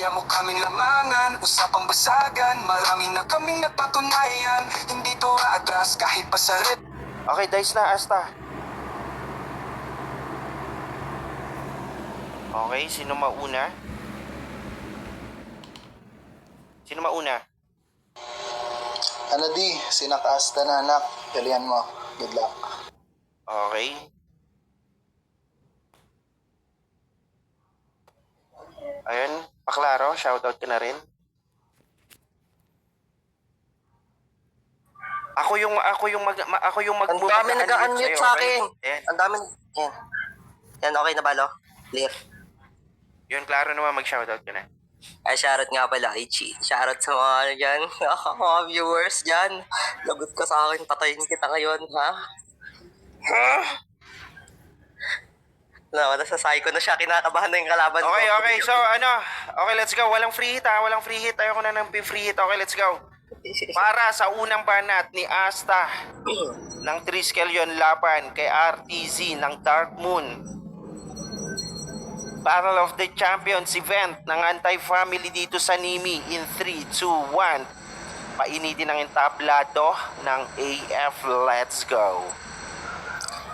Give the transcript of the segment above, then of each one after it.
Kaya mo kaming lamangan, usapang basagan. Marami na kaming nagpatunayan. Hindi to aatras kahit pa sa red. Okay, dice na, Asta. Okay, sino mauna? Sino mauna? Ano di, sinakasta na anak. Galian mo. Good luck. Okay. Ayun, Paklaro, shoutout ka na rin. Ako yung Ang dami nag-unmute sa akin. Ang dami. Yan. Yan, okay na ba, lo? Clear. Yun, klaro naman mag-shoutout ka na. Ay, shoutout nga pala, Ichi. Shoutout sa mga ano dyan, mga viewers dyan. Lagot ka sa akin, patayin kita ngayon, ha? Ha? No, nasa psycho na siya, kinakabahan na yung kalaban ko. Okay, so okay, let's go. Walang free hit ha, walang free hit. Ayoko na ng free hit. Okay, let's go. Para sa unang banat ni Asta ng Triskelion laban kay RTZ ng Dark Moon. Battle of the Champions event ng anti-family dito sa Nimi in 3, 2, 1. Painitin ang entablado ng AF. Let's go.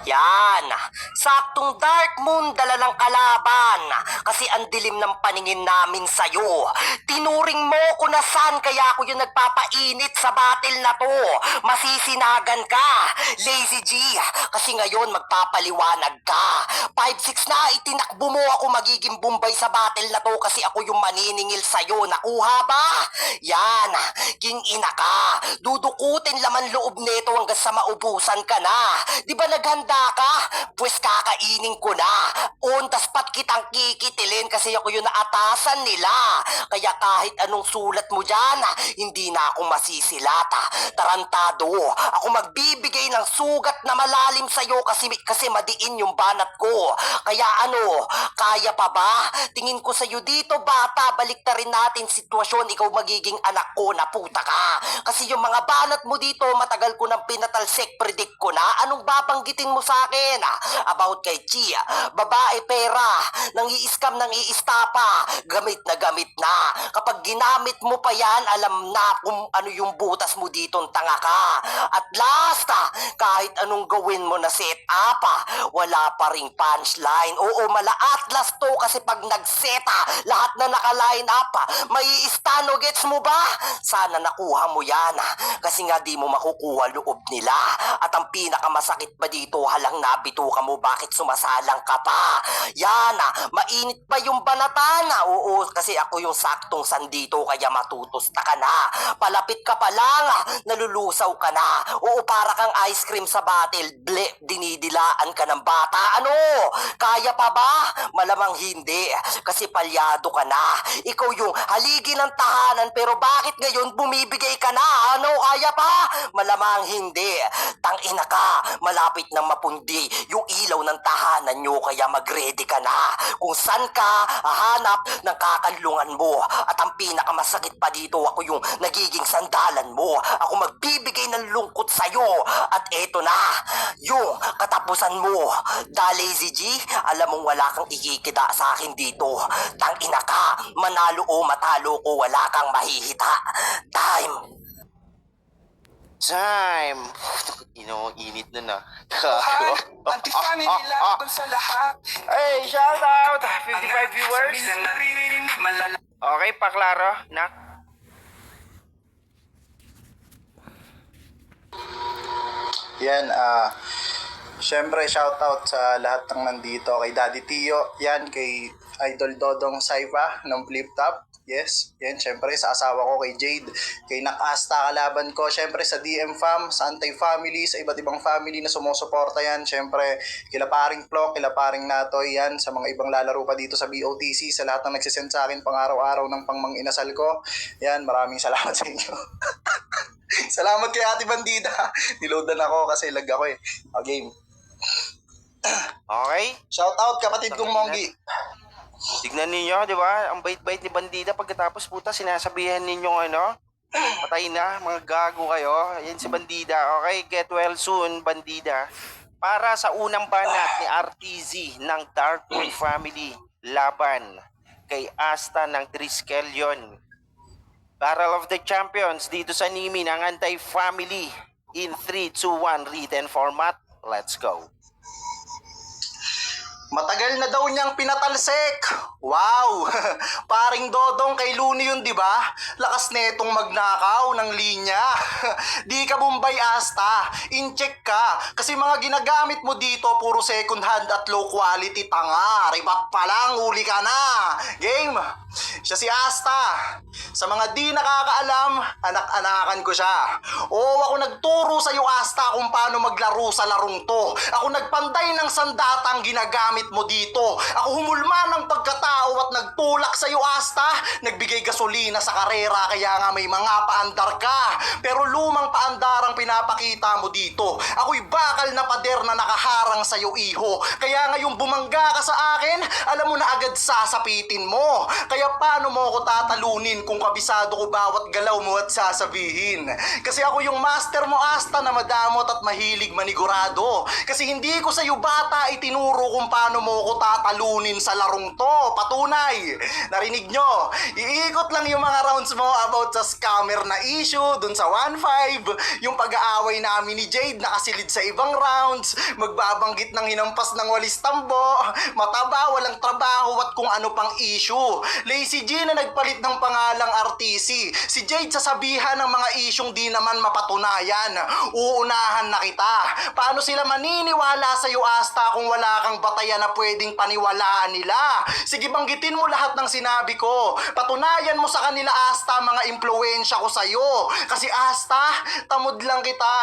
Yan! Saktong Dark Moon dala ng kalaban kasi ang dilim ng paningin namin sa'yo. Tinuring mo ko na san kaya ako yung nagpapainit sa battle na to. Masisinagan ka, Lazy G, kasi ngayon magpapaliwanag ka. 5-6 na itinakbo mo ako magiging Bombay sa battle na to kasi ako yung maniningil sa'yo. Nakuha ba? Yan! King ina ka! Dudukutin laman loob nito hanggang sa maubusan ka na. Di ba naghanda ka? Pues kakainin ko na. Untas pat kitang kikitilin kasi ako yung naatasan nila. Kaya kahit anong sulat mo dyan, hindi na ako masisilata. Tarantado, ako magbibigay ng sugat na malalim sa'yo kasi madiin yung banat ko. Kaya ano, kaya pa ba? Tingin ko sa'yo dito bata, balik na rin natin sitwasyon, ikaw magiging anak ko na puta ka. Kasi yung mga banat mo dito, matagal ko nang pinatalsik, predict ko na. Anong babanggitin mo sa akin? About kay Chia, babae pera, nang i-scam, nang i-istapa, gamit na. Kapag ginamit mo pa yan, alam na kung ano yung butas mo ditong tanga ka. At last, kahit anong gawin mo na set up, wala pa ring punchline. Oo, mala-atlas to kasi pag nagseta, lahat na naka-line up, may istano, gets mo ba? Sana nakuha mo yan kasi nga di mo makukuha loob nila. At ang pinakamasakit pa dito, halang nabito ka mo, bakit sumasalang ka pa? Yan, mainit pa yung banatana. Oo, kasi ako yung saktong sandito kaya matutusta ka na. Palapit ka pa lang, nalulusaw ka na. Oo, para kang ice cream sa battle, dinidilaan ka ng bata. Ano? Kaya pa ba? Malamang hindi, kasi palyado ka na. Ikaw yung haligi ng tahanan pero bakit ngayon bumibigay ka na? Ano? Kaya pa? Malamang hindi. Tangina ka, malapit nang mapundi yung ilaw ng tahanan nyo kaya mag-ready ka na. Kung saan ka hahanap ng kakanlungan mo. At ang pinakamasakit pa dito, ako yung nagiging sandalan mo. Ako magbibigay ng lungkot sa'yo. At eto na, yung katapusan mo. Lazy G, alam mong wala kang ikikita sa akin dito. Tangina ka, manalo o matalo ko, wala kang mahihita. Time! Init na. Tuhan, anti-family laban sa lahat. Hey, shout out! 55 viewers. Okay, Paklaro, nak. Yan, syempre shoutout sa lahat ng nandito. Kay Daddy Tio, yan, kay Idol Dodong Saifa ng Flip Top. Yes, yan, syempre sa asawa ko kay Jade, kay Nakasta kalaban ko, syempre sa DM Fam, sa Anti-Family, sa iba't ibang family na sumusuporta yan, syempre kila paring Flo, kila paring Natoy, yan, sa mga ibang lalaro pa dito sa BOTC, sa lahat ng nagsisend sa akin pang araw-araw ng pangmang inasal ko, yan, maraming salamat sa inyo. Salamat kay Ate Bandida, niloadan ako kasi lag ako eh. Game. Okay? Shoutout kapatid kong Monggi. Tignan ninyo, di ba? Ang bait-bait ni Bandida. Pagkatapos puta, sinasabihan ninyong patay na, mga gago kayo. Yan si Bandida. Okay, get well soon, Bandida. Para sa unang banat ni RTZ ng Dark Moon Family laban kay Asta ng Triskelion. Battle of the Champions dito sa Nimi ng Anti-Family in 3, 2, 1 written format. Let's go. Matagal na daw niyang pinatalsik. Wow! Paring Dodong kay Looney yun, di ba? Lakas netong magnakaw ng linya. Di ka Bombay Asta. In-check ka. Kasi mga ginagamit mo dito, puro second hand at low quality. Tanga. Ribat pa lang. Huli ka na. Game. Siya si Asta. Sa mga di nakakaalam, anak-anakan ko siya. Oo, ako nagturo sa iyo, Asta, kung paano maglaro sa larong to. Ako nagpanday ng sandatang ginagamit mo dito. Ako humulma ng pagkatao at nagtulak sa iyo, Asta. Nagbigay gasolina sa karera, kaya nga may mga paandar ka. Pero lumang paandar ang pinapakita mo dito. Ako'y bakal na pader na nakaharang sa iyo, iho. Kaya ngayong bumangga ka sa akin, alam mo na agad sasapitin mo. Kaya paano mo ako tatalunin kung kabisado ko bawat galaw mo at sasabihin? Kasi ako yung master mo, Asta, na madamot at mahilig manigurado. Kasi hindi ko sa iyo bata itinuro kung paano mo ko tatalunin sa larong to. Patunay. Narinig nyo? Iikot lang yung mga rounds mo about sa scammer na issue dun sa 1-5. Yung pag-aaway namin ni Jade nakasilid sa ibang rounds. Magbabanggit ng hinampas ng walis tambo. Mataba, walang trabaho at kung ano pang issue. Lazy G na nagpalit ng pangalang RTC. Si Jade sasabihan ng mga isyong di naman mapatunayan. Uunahan na kita. Paano sila maniniwala sa iyo, Asta, kung wala kang batayan na pwedeng paniwalaan nila? Sige, banggitin mo lahat ng sinabi ko. Patunayan mo sa kanila, Asta, mga impluensya ko sa iyo. Kasi Asta, tamod lang kita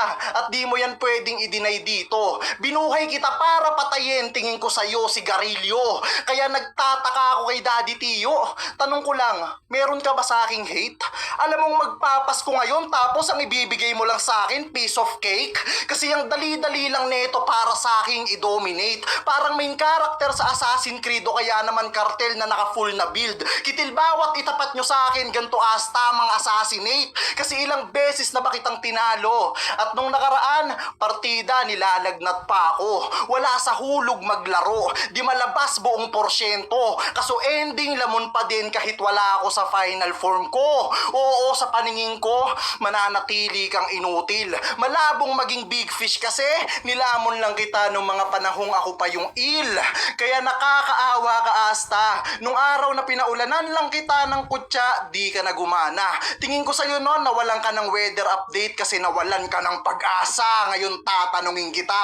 at di mo yan pwedeng i-deny dito. Binuhay kita para patayin, tingin ko sa iyo, sigarilyo. Kaya nagtataka ako kay Daddy Tio. Tanong ko lang, meron ka ba sa aking hate? Alam mong magpapas ko ngayon tapos ang ibibigay mo lang sa akin, piece of cake? Kasi ang dali-dali lang neto para sa aking i-dominate. Parang main character sa Assassin's Creed o kaya naman kartel na naka-full na build. Kitil bawat itapat nyo sa akin, ganito Asta, mga assassinate. Kasi ilang beses na ba kitang tinalo? At nung nakaraan, partida nilalagnat pa ako. Wala sa hulog maglaro. Di malabas buong porsyento. Kaso ending lamon pa din kahit wala ako sa final form ko. Oo, sa paningin ko, mananatili kang inutil. Malabong maging big fish kasi nilamon lang kita nung mga panahong ako pa yung il. Kaya nakakaawa ka, Asta. Nung araw na pinaulanan lang kita ng kutsa, di ka na gumana. Tingin ko sa'yo noon nawalan ka ng weather update kasi nawalan ka ng pag-asa. Ngayon tatanungin kita,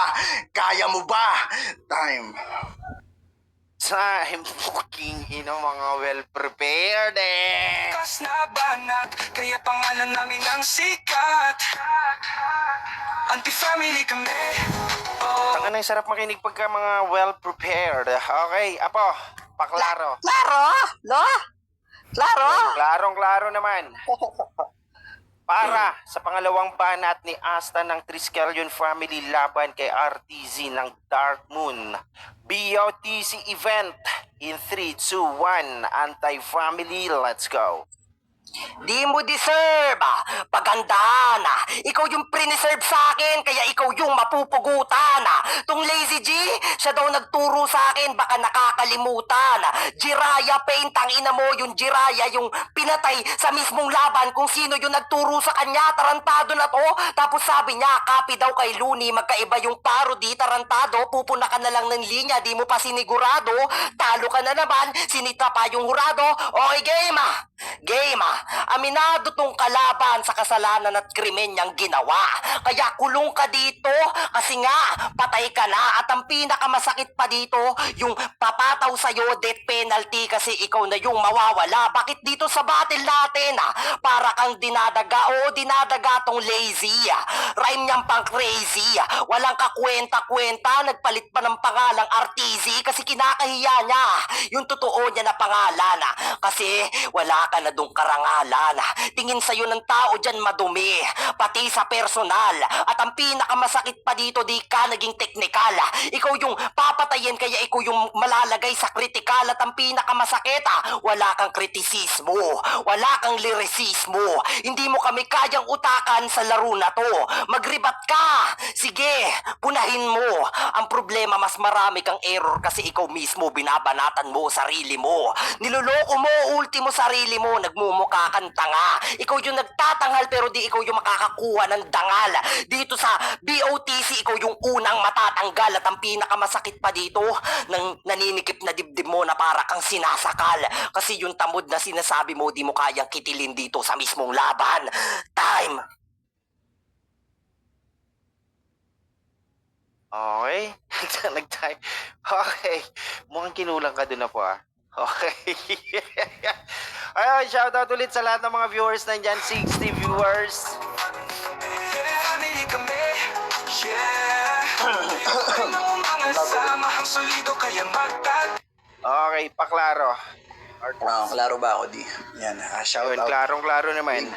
kaya mo ba? Time. Time booking ng mga well-prepared eh. Kas na banat, kaya pangalan namin ang sikat. Anti-family kami. Ang anay sarap makinig pagka mga well-prepared. Okay, Apo, paklaro. Klaro? No? Klaro? Klarong-klaro naman. Para sa pangalawang banat ni Asta ng Triskelion family laban kay RTZ ng Dark Moon. BOTC event in 3, 2, 1. Anti-family, let's go. Di mo deserve, pagandahan. Ikaw yung pre-reserve sa akin, kaya ikaw yung mapupugutan. Tung Lazy G, siya daw nagturo sa akin, baka nakakalimutan. Jiraya Paint, ang ina mo, yung Jiraya, yung pinatay sa mismong laban kung sino yung nagturo sa kanya. Tarantado na to. Tapos sabi niya, copy daw kay Looney, magkaiba yung parody. Tarantado, pupuna ka na lang ng linya, di mo pa sinigurado. Talo ka na naman, sinita pa yung hurado. Okay, game. Game. Aminado tong kalaban sa kasalanan at krimen niyang ginawa. Kaya kulong ka dito kasi nga patay ka na. At ang pinakamasakit pa dito, yung papataw sa'yo death penalty kasi ikaw na yung mawawala. Bakit dito sa battle natin para kang dinadaga? O dinadaga tong Lazy. Rhyme niyang pang crazy. Walang kakwenta-kwenta. Nagpalit pa ng pangalang RTZ kasi kinakahiya niya yung totoo niya na pangalan. Kasi wala ka na dong karangalan. yan. Tingin sa'yo ng tao dyan madumi, pati sa personal. At ang pinakamasakit pa dito, di ka naging teknikal. Ikaw yung papatayin, kaya ikaw yung malalagay sa kritikal. At ang pinakamasakit, wala kang kritisismo, wala kang lirisismo. Hindi mo kami kayang utakan sa laro na to. Magribat ka! Sige, punahin mo. Ang problema, mas marami kang error kasi ikaw mismo binabanatan mo sarili mo. Niloloko mo ultimo sarili mo, nagmumukha kang tanga. Ikaw yung nagtatanghal pero di ikaw yung makakakuha ng dangal. Dito sa BOTC, ikaw yung unang matatanggal. At ang pinakamasakit pa dito, nang naninikip na dibdib mo na para kang sinasakal. Kasi yung tamod na sinasabi mo, di mo kayang kitilin dito sa mismong laban. Time! Okay. Nag-type. Okay. Mukhang kinulang ka dun na po Okay. Ayun, shoutout ulit sa lahat ng mga viewers nandyan. 60 viewers. Family kami, yeah. Ang mga samahang solido kaya magtag. Okay, paklaro. Klaro ba ako, di? Yan, shout Ayun, out. klarong-klaro naman.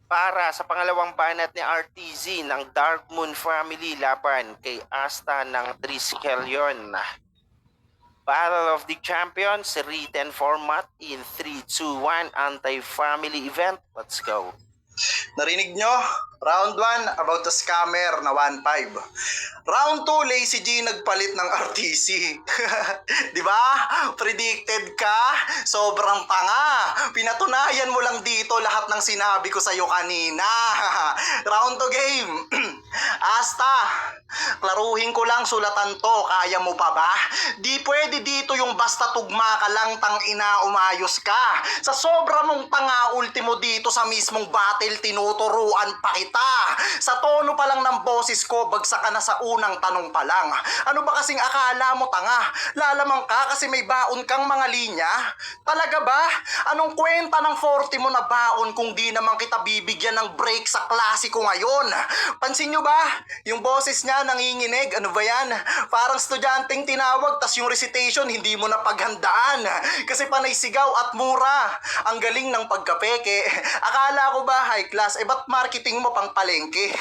Para sa pangalawang banat ni RTZ ng Dark Moon Family laban kay Asta ng Triskelion. Battle of the Champions, written format in 3-2-1 anti-family event. Let's go. Narinig nyo? Round 1, about the scammer na 1-5. Round 2, Lazy G nagpalit ng RTC. Di ba? Predicted ka? Sobrang tanga. Pinatunayan mo lang dito lahat ng sinabi ko sa'yo kanina. Round 2 game. Asta, klaruhin ko lang sulatan to. Kaya mo pa ba? Di pwede dito yung basta tugma ka lang tang ina umayos ka. Sa sobra mong tanga ultimo dito sa mismong battle tinuturuan pa kita. Sa tono pa lang ng boses ko, bagsak ka na sa unang tanong pa lang. Ano ba kasing akala mo tanga? Lalamang ka kasi may baon kang mga linya? Talaga ba? Anong kwenta ng 40 mo na baon kung di naman kita bibigyan ng break sa klasiko ngayon? Pansin nyo ba? Yung boses niya nanginginig, ano ba yan? Parang estudyanteng tinawag tas yung recitation hindi mo na paghandaan. Kasi panay sigaw at mura. Ang galing ng pagkapeke. Akala ko ba high class? Ba't marketing mo pang palengke?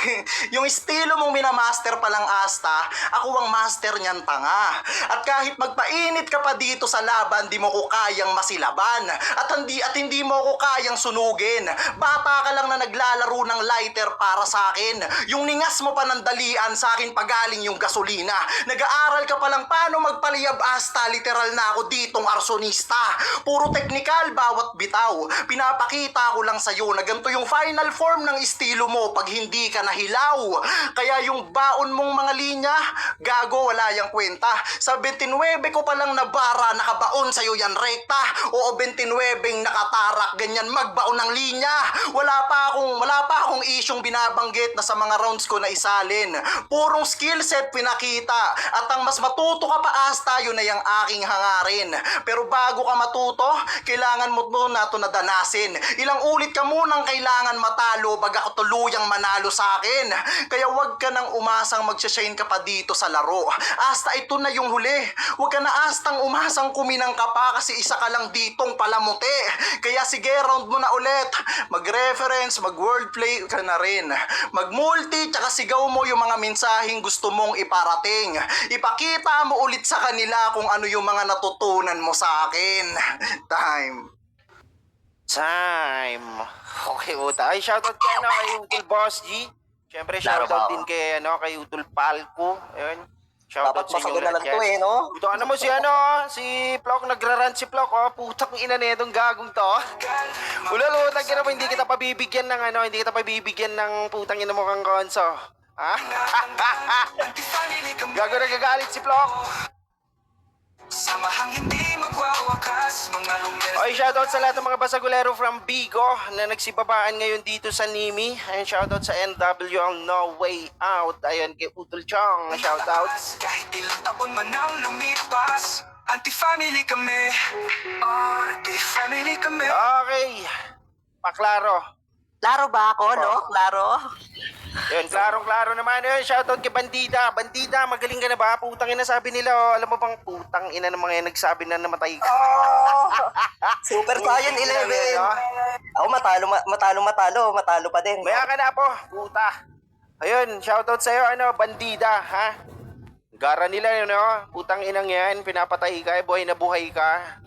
Yung estilo mong minamaster palang Asta, ako ang master niyan tanga. At kahit magpainit ka pa dito sa laban, di mo ko kayang masilaban. At hindi mo ko kayang sunugin. Bata ka lang na naglalaro ng lighter para sa akin. Yung ningas mo pa ng dalian sa akin pagaling yung gasolina. Nag-aaral ka palang paano magpaliyab Asta, literal na ako ditong arsonista. Puro technical bawat bitaw. Pinapakita ko lang sa'yo na ganito yung final form ng estilo mo pag hindi ka nahilaw. Kaya yung baon mong mga linya, gago wala yang kwenta. Sa 29 ko palang nabara, nakabaon sa'yo yan rekta. O 29 nakatarak, ganyan magbaon ng linya. Wala pa akong isyong binabanggit na sa mga rounds ko na isalin. Purong skill set pinakita. At ang mas matuto ka pa Asta, yun na yung aking hangarin. Pero bago ka matuto, kailangan mo muna ito nadanasin. Ilang ulit ka munang kailangan matalo baga ka tuluyang manalo sa akin. Kaya wag ka nang umasang magsashine ka pa dito sa laro. Asta, ito na yung huli. Wag ka na astang umasang kuminang ka pa kasi isa ka lang ditong palamuti. Kaya sige, round mo na ulit. Mag-reference, mag-wordplay ka na rin. Mag-multi, tsaka sigaw mo yung mga mensaheng gusto mong iparating. Ipakita mo ulit sa kanila kung ano yung mga natutunan mo sa akin. Time. Okay, uta. Ay, shoutout kay Utol Boss G. Siyempre, Klaro shoutout ba din kay Utol Palco. Ayun. Shoutout Dapat sa inyo masagot na lang lahat to yan. no? Ito ano mo si Plok, nagrarant si Plok, putang ina na itong gagong to. Ululutang ka na mo, hindi kita pabibigyan ng putang ina mo kang konso. Ha? Gago na gagalit si Plok. Samahang hindi magwawakas, mga lumero. Okay, shoutout sa lahat ng mga basagulero from Bigo na nagsibabaan ngayon dito sa Nimi. Ayun, shoutout sa NWL No Way Out. Ayun, kay Utol Chong, shoutout. Kahit ilang taon man ang lumipas, anti-family kami. Anti-family kami. Okay, paklaro. Klaro ba ako, no? Klaro? Yun, klarong-klaro naman. Yun, shoutout kay Bandida. Bandida, magaling ka na ba? Putang ina sabi nila, oh. Alam mo bang putang ina ng mga yan nagsabi na namatay ka? Super Saiyan 11. no? Ako matalo pa din. Maya ka na po, puta. Ayun, shoutout sa'yo, Bandida, ha? Gara nila yun, no? Putang inang yan, pinapatay ka, buhay na buhay ka.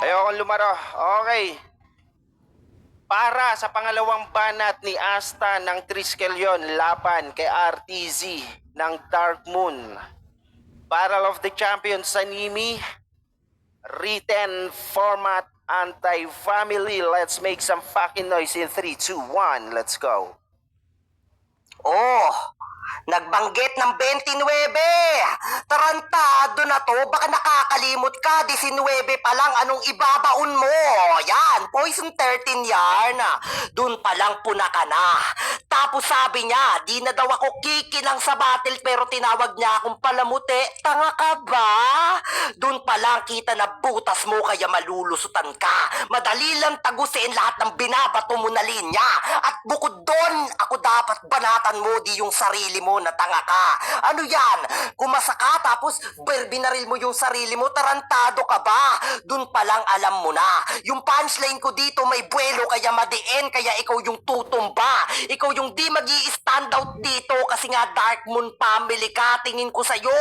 Ayokong lumaro. Okay. Para sa pangalawang banat ni Asta ng Triskelion laban kay RTZ ng Dark Moon. Battle of the Champions sa Nimi. Written format anti-family. Let's make some fucking noise in 3, 2, 1. Let's go. Oh, nagbanggit ng 29. Tarantado na to. Baka nakakalimot ka. 19 pa lang. Anong ibabaon mo? Yan. Poison 13 yarn. Dun pa lang puna ka na. Tapos sabi niya, di na daw ako kikilang sa battle pero tinawag niya akong palamute. Tanga ka ba? Dun pa lang kita na butas mo kaya malulusutan ka. Madali lang tagusin lahat ng binabato mo na linya. At bukod doon, ako dapat banatan mo di yung sarili mo na tanga ka. Ano yan? Kumasa ka tapos binaril mo yung sarili mo, tarantado ka ba? Dun pa lang alam mo na. Yung punchline ko dito may buwelo kaya madiin kaya ikaw yung tutumba. Ikaw yung di magi-stand out dito kasi nga Dark Moon family ka. Tingin ko sa'yo.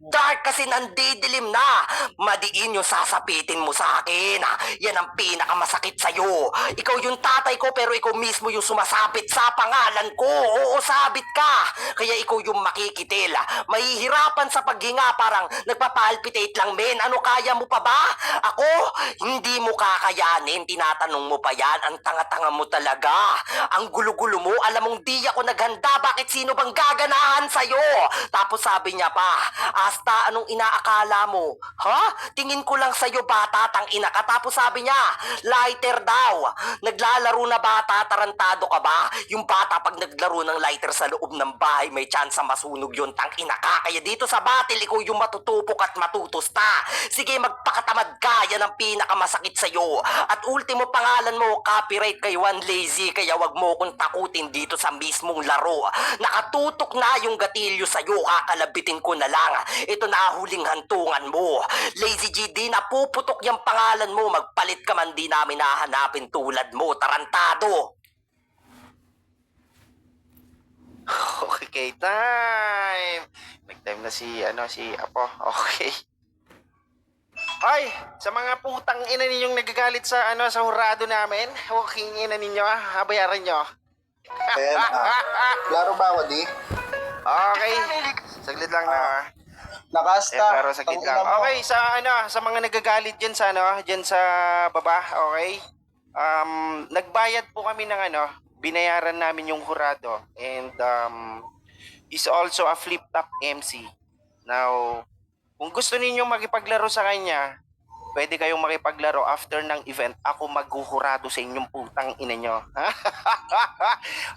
Dark kasi nandidilim na. Madiin yung sasapitin mo sa akin. Yan ang pinakamasakit sa'yo. Ikaw yung tatay ko pero ikaw mismo yung sumasabit sa pangalan ko. Oo, sabit ka. Kaya ikaw yung makikitil. Mahihirapan sa paghinga parang nagpapalpitate lang men. Ano kaya mo pa ba? Ako, hindi mo kakayanin. Tinatanong mo pa yan. Ang tanga-tanga mo talaga. Ang gulo-gulo mo. Alam mong di ako naghanda. Bakit sino bang gaganahan sa'yo? Tapos sabi niya pa, Asta, anong inaakala mo? Ha? Tingin ko lang sa'yo bata, tang ina ka. Tapos sabi niya, lighter daw. Naglalaro na bata, tarantado ka ba? Yung bata pag naglaro ng lighter sa loob ng bahay, may chance masunog yun, tang ina ka. Kaya dito sa battle, ikaw yung matutupok at matutusta. Sige, magpakatamad ka. Yan ang pinakamasakit sa'yo. At ultimo pangalan mo, copyright kay One Lazy. Kaya wag mo kong takutin dito sa mismong laro. Nakatutok na yung gatilyo sa'yo. Kakalabitin ko na lang. Ito na huling hantungan mo. Lazy GD, napuputok yung pangalan mo. Magpalit ka man, di namin nahanapin tulad mo. Tarantado. Okay, time. Nag-time na si Apo. Okay. Ay, sa mga putang ina ninyong nagagalit sa sa hurado namin, okay ina ninyo, bayaran nyo. Ayan, klaro ba ako, di? Okay. Saglit lang na. Nakasta. Pero saglit lang. Okay, sa mga nagagalit diyan sa diyan sa baba, okay? Nagbayad po kami ng binayaran namin yung hurado and is also a flip top MC. Now, kung gusto ninyong makipaglaro sa kanya, pwede kayong makipaglaro after ng event. Ako maghuhurado sa inyong putang ina nyo.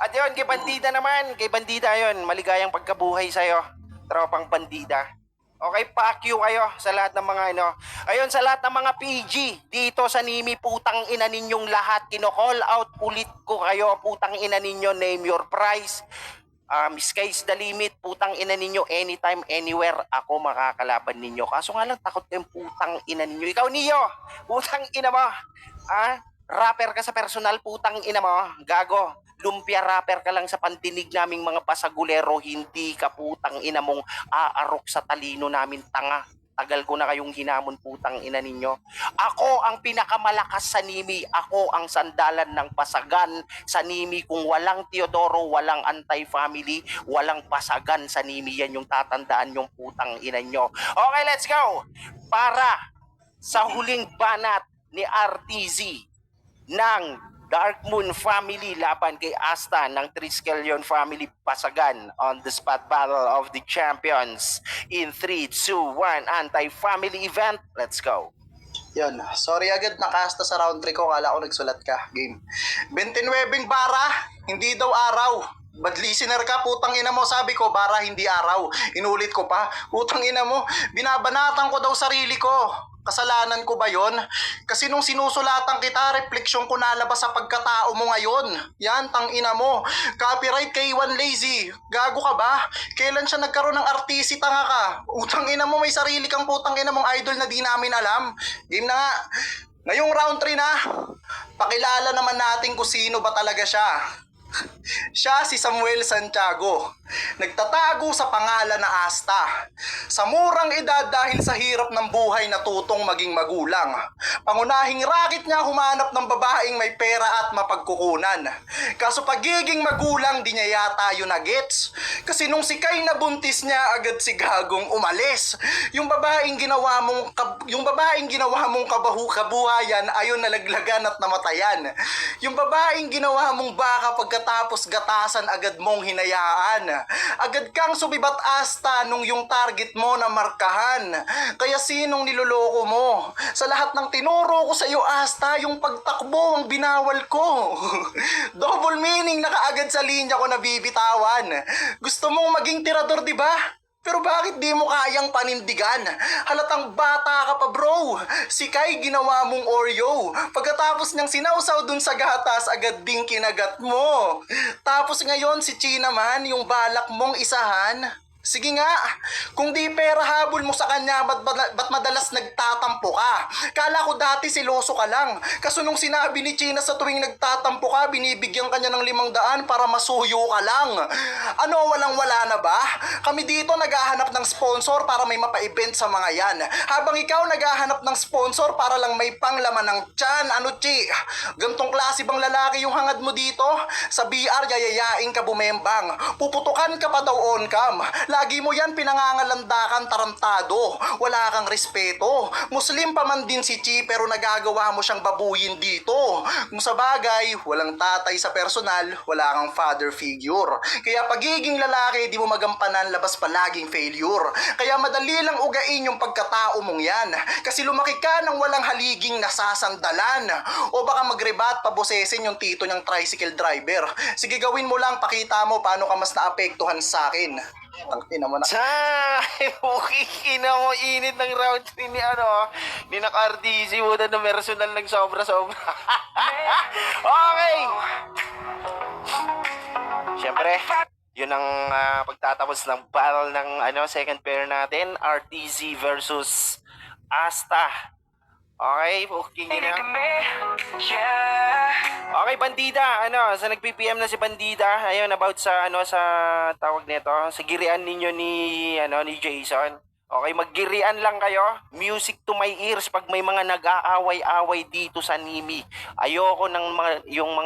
At yun, kay Bandida naman. Kay Bandida yun. Maligayang pagkabuhay sa'yo. Tropang Bandida. Okay, fuck you kayo sa lahat ng mga Ayun, sa lahat ng mga PG dito sa Nimi, putang ina ninyong lahat. Kino-call out ulit ko kayo. Putang ina ninyo, name your price. Sky's the limit, putang ina ninyo, anytime, anywhere, ako makakalaban ninyo. Kaso nga lang, takot kayong putang ina ninyo. Ikaw, Neo, putang ina mo. Rapper ka sa personal, putang ina mo. Gago, lumpia rapper ka lang sa pandinig naming mga pasagulero. Hindi ka putang ina mong aarok sa talino namin, tanga. Tagal ko na kayong hinamon, putang ina ninyo. Ako ang pinakamalakas sa Nimi. Ako ang sandalan ng pasagan sa Nimi. Kung walang Teodoro, walang anti-family, walang pasagan sa Nimi. Yan yung tatandaan yung putang ina nyo. Okay, let's go! Para sa huling banat ni RTZ ng Dark Moon family laban kay Asta ng Triskelion family pasagan on the spot battle of the champions in 3, 2, 1 anti-family event. Let's go. Yun, sorry agad nakasta sa round 3 ko. Kala ko nagsulat ka. Game. 29 bara, hindi daw araw. Bad listener ka, putang ina mo. Sabi ko, bara hindi araw. Inulit ko pa. Putang ina mo, binabanatan ko daw sarili ko. Kasalanan ko ba yon? Kasi nung sinusulatan kita, refleksyon ko nalabas sa pagkatao mo ngayon. Yan, tangina mo. Copyright kay Iwan Lazy. Gago ka ba? Kailan siya nagkaroon ng artisi, tanga ka? Utang ina mo, may sarili kang putang ina mong idol na di namin alam. Game na nga. Ngayong round 3 na, pakilala naman natin kung sino ba talaga siya. Siya si Samuel Santiago, nagtatago sa pangalan na Asta. Sa murang edad dahil sa hirap ng buhay natutong maging magulang. Pangunahing racket niya humanap ng babaeng may pera at mapagkukunan. Kaso pagiging magulang di niya yata yun na gets. Kasi nung si Kay nabuntis niya agad si Gagong umalis. Yung babaeng ginawa mong kabuhayan ayon nalaglagan at namatayan. Yung babaeng ginawa mong baka pagkatapos gatasan agad mong hinayaan. Agad kang sumibat Asta nung yung target mo na markahan. Kaya sinong niloloko mo? Sa lahat ng tinuro ko sa iyo Asta, yung pagtakbo ang binawal ko. Double meaning na kaagad sa linya ko nabibitawan. Gusto mong maging tirador, di ba? Pero bakit di mo kayang panindigan? Halatang bata ka pa bro. Si Kai ginawa mong Oreo. Pagkatapos niyang sinawsaw dun sa gatas, agad ding kinagat mo. Tapos ngayon si Chi naman, yung balak mong isahan. Sige nga, kung di pera habol mo sa kanya, ba't madalas nagtatampo ka? Kala ko dati siloso ka lang. Kaso nung sinabi ni China sa tuwing nagtatampo ka, binibigyan kanya ng 500 para masuyo ka lang. Ano, walang-wala na ba? Kami dito naghahanap ng sponsor para may mapa-event sa mga yan. Habang ikaw naghahanap ng sponsor para lang may panglaman ng tiyan. Ano, Chi? Gantong klase bang lalaki yung hangad mo dito? Sa BR, yayayain ka bumembang. Puputukan ka pa daw on cam. Lagi mo yan pinangangalandakan tarantado. Wala kang respeto. Muslim pa man din si Chi pero nagagawa mo siyang babuyin dito. Kung sa bagay, walang tatay sa personal, wala kang father figure. Kaya pagiging lalaki, di mo magampanan, labas palaging failure. Kaya madali lang ugain yung pagkatao mong yan. Kasi lumaki ka ng walang haliging nasasandalan. O baka magrebat pabosesin yung tito niyang tricycle driver. Sige, gawin mo lang, pakita mo paano ka mas naapektuhan sa akin. Ang ina mo na. Ina mo, init ng round 3 ni naka-RTC mo na personal ng sobra-sobra. Okay! Siyempre, yun ang pagtatapos ng battle ng second pair natin, RTZ versus Asta. Okay, okay na. Okay, Bandida, sa nag-PPM na si Bandida, ayun, about sa, sa tawag nito, sa girian ninyo ni Jason. Okay, maggirian lang kayo. Music to my ears pag may mga nag-aaway-away dito sa Nimi. Ayoko ng yung mga